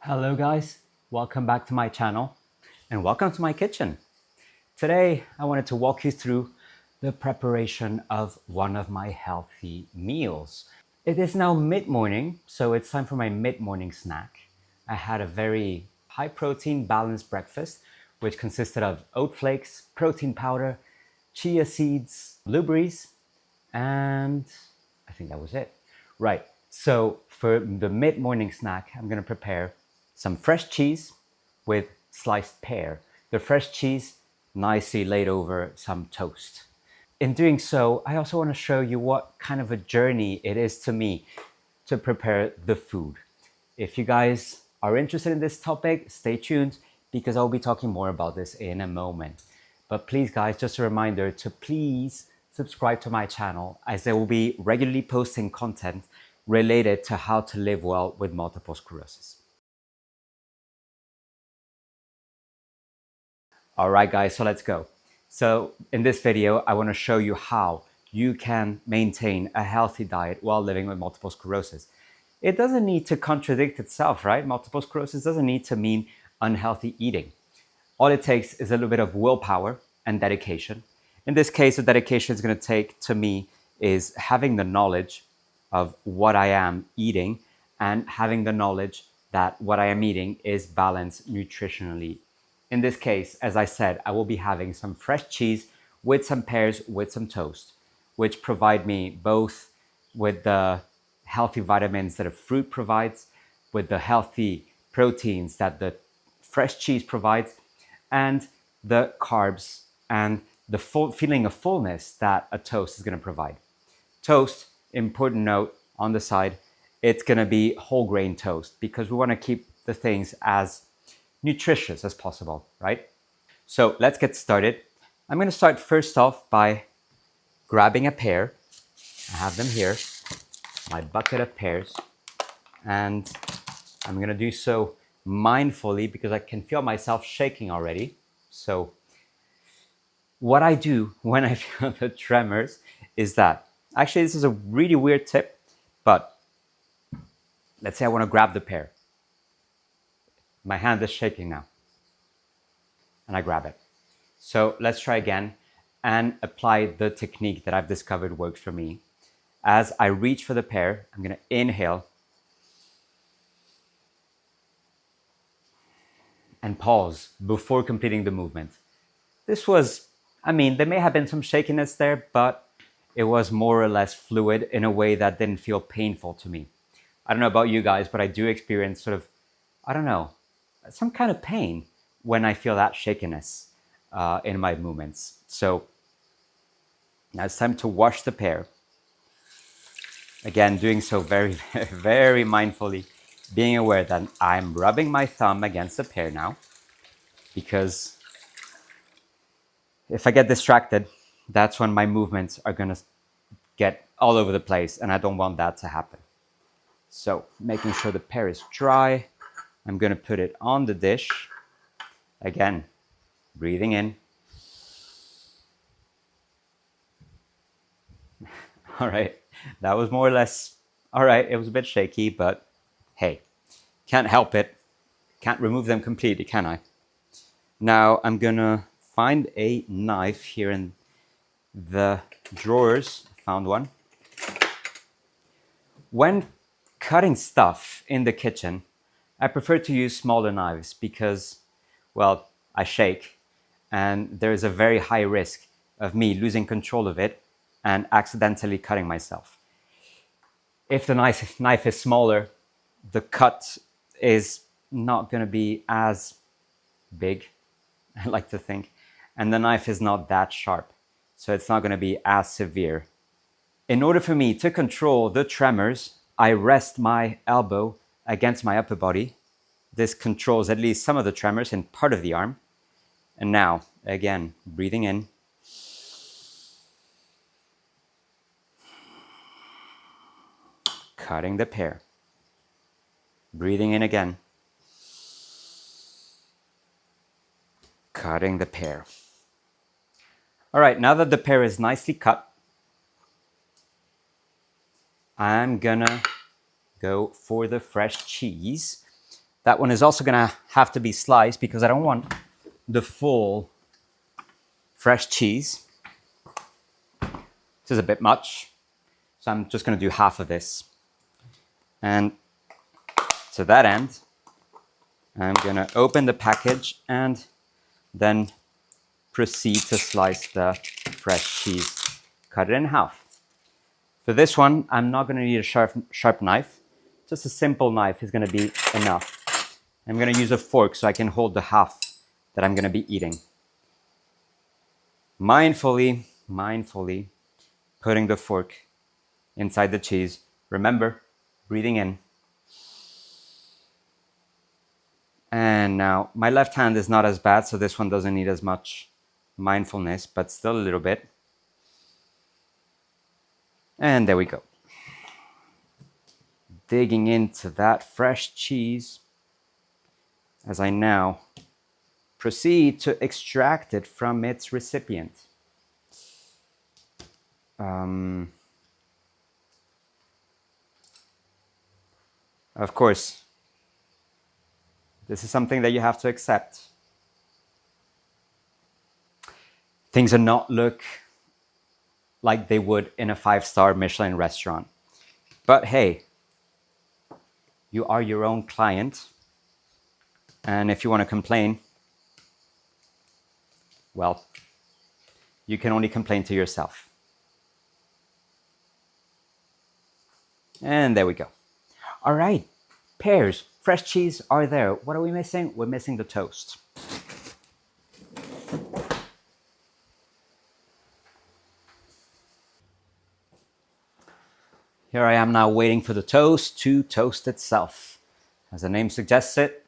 Hello guys, welcome back to my channel and welcome to my kitchen. Today I wanted to walk you through the preparation of one of my healthy meals. It is now mid-morning, so it's time for my mid-morning snack. I had a very high protein balanced breakfast which consisted of oat flakes, protein powder, chia seeds, blueberries, and I think that was it. Right, so for the mid-morning snack, I'm gonna prepare some fresh cheese with sliced pear. The fresh cheese nicely laid over some toast. In doing so, I also want to show you what kind of a journey it is to me to prepare the food. If you guys are interested in this topic, stay tuned because I'll be talking more about this in a moment. But please guys, just a reminder to please subscribe to my channel as I will be regularly posting content related to how to live well with multiple sclerosis. All right, guys, so let's go. So in this video, I want to show you how you can maintain a healthy diet while living with multiple sclerosis. It doesn't need to contradict itself, right? Multiple sclerosis doesn't need to mean unhealthy eating. All it takes is a little bit of willpower and dedication. In this case, the dedication is going to take to me is having the knowledge of what I am eating and having the knowledge that what I am eating is balanced nutritionally. In this case, as I said, I will be having some fresh cheese with some pears with some toast, which provide me both with the healthy vitamins that a fruit provides, with the healthy proteins that the fresh cheese provides, and the carbs and the full feeling of fullness that a toast is going to provide. Toast, important note on the side, it's going to be whole grain toast because we want to keep the things as nutritious as possible, right? So let's get started. I'm going to start first off by grabbing a pear. I have them here, my bucket of pears, and I'm going to do so mindfully because I can feel myself shaking already. So what I do when I feel the tremors is that, actually this is a really weird tip, but let's say I want to grab the pear. My hand is shaking now and I grab it. So let's try again and apply the technique that I've discovered works for me. As I reach for the pear, I'm going to inhale and pause before completing the movement. This was, there may have been some shakiness there, but it was more or less fluid in a way that didn't feel painful to me. I don't know about you guys, but I do experience sort of, some kind of pain when I feel that shakiness in my movements. So now it's time to wash the pear. Again, doing so very, very mindfully, being aware that I'm rubbing my thumb against the pear now, because if I get distracted, that's when my movements are going to get all over the place, and I don't want that to happen. So making sure the pear is dry, I'm going to put it on the dish. Again, breathing in. All right, that was more or less, all right, it was a bit shaky, but hey, can't help it. Can't remove them completely, can I? Now I'm gonna find a knife here in the drawers. Found one. When cutting stuff in the kitchen, I prefer to use smaller knives because, well, I shake and there is a very high risk of me losing control of it and accidentally cutting myself. If the knife is smaller, the cut is not going to be as big, I like to think, and the knife is not that sharp, so it's not going to be as severe. In order for me to control the tremors, I rest my elbow against my upper body. This controls at least some of the tremors in part of the arm. And now, again, breathing in. Cutting the pear. Breathing in again. Cutting the pear. All right, now that the pear is nicely cut, I'm gonna go for the fresh cheese. That one is also gonna have to be sliced because I don't want the full fresh cheese. This is a bit much, so I'm just gonna do half of this. And to that end, I'm gonna open the package and then proceed to slice the fresh cheese. Cut it in half. For this one, I'm not gonna need a sharp knife. Just a simple knife is gonna be enough. I'm gonna use a fork so I can hold the half that I'm gonna be eating. Mindfully putting the fork inside the cheese. Remember, breathing in. And now my left hand is not as bad, so this one doesn't need as much mindfulness, but still a little bit. And there we go. Digging into that fresh cheese as I now proceed to extract it from its recipient. Of course, this is something that you have to accept. Things do not look like they would in a 5-star Michelin restaurant. But hey, you are your own client. And if you want to complain, well, you can only complain to yourself. And there we go. All right, pears, fresh cheese are there. What are we missing? We're missing the toast. Here I am now waiting for the toast to toast itself. As the name suggests it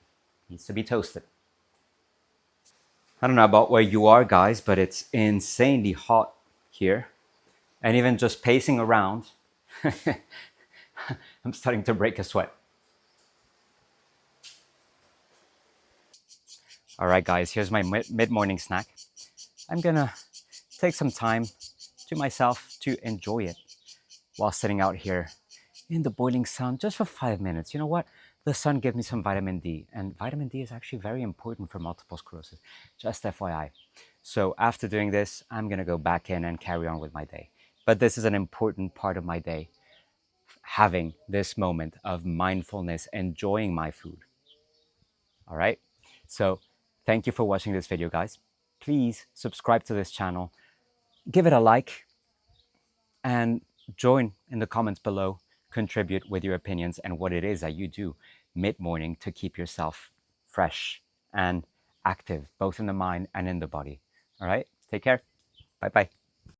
needs to be toasted. I don't know about where you are, guys, but it's insanely hot here. And even just pacing around, I'm starting to break a sweat. All right, guys, here's my mid-morning snack. I'm gonna take some time to myself to enjoy it while sitting out here in the boiling sun just for 5 minutes. You know what? The sun gives me some vitamin D, and vitamin D is actually very important for multiple sclerosis, just FYI. So after doing this, I'm gonna go back in and carry on with my day. But this is an important part of my day, having this moment of mindfulness, enjoying my food. All right? So thank you for watching this video, guys. Please subscribe to this channel, give it a like, and join in the comments below. Contribute with your opinions and what it is that you do mid-morning to keep yourself fresh and active, both in the mind and in the body. All right? Take care. Bye-bye.